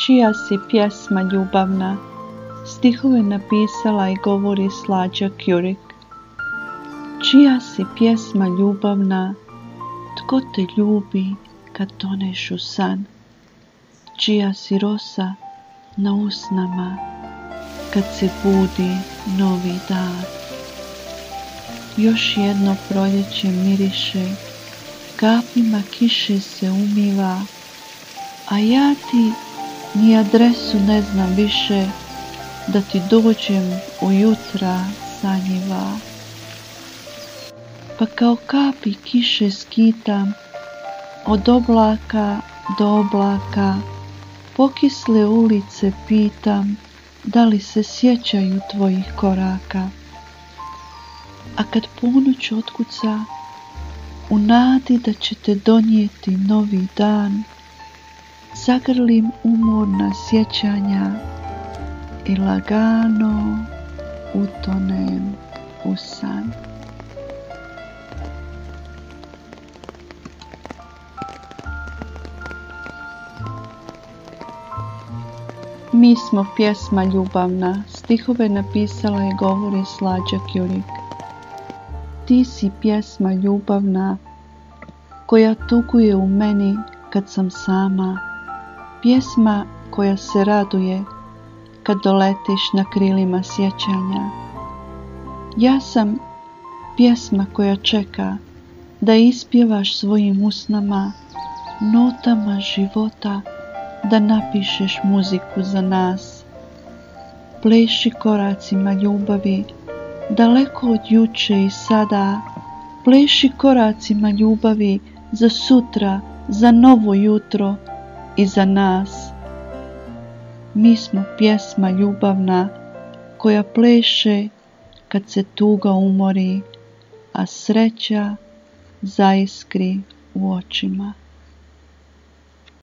Čija si pjesma ljubavna? Stihove napisala i govori Slađa Kjurik. Čija si pjesma ljubavna? Tko te ljubi kad toneš u san? Čija si rosa na usnama kad se budi novi dan? Još jedno proljeće miriše, kapima kiše se umiva, a ja ti ni adresu ne znam više, da ti dođem ujutra sanjiva. Pa kao kapi kiše skitam, od oblaka do oblaka, pokisle ulice pitam, da li se sjećaju tvojih koraka. A kad ponoć otkuca, u nadi da će te donijeti novi dan, zagrlim umorna sjećanja i lagano utonem u san. Mi smo pjesma ljubavna, stihove napisala i govori Slađa Kjurik. Ti si pjesma ljubavna, koja tuguje u meni kad sam sama, pjesma koja se raduje kad doletiš na krilima sjećanja. Ja sam pjesma koja čeka da ispjevaš svojim usnama, notama života, da napišeš muziku za nas. Pleši koracima ljubavi, daleko od juče i sada, pleši koracima ljubavi za sutra, za novo jutro i za nas. Mi smo pjesma ljubavna koja pleše kad se tuga umori, a sreća zaiskri u očima.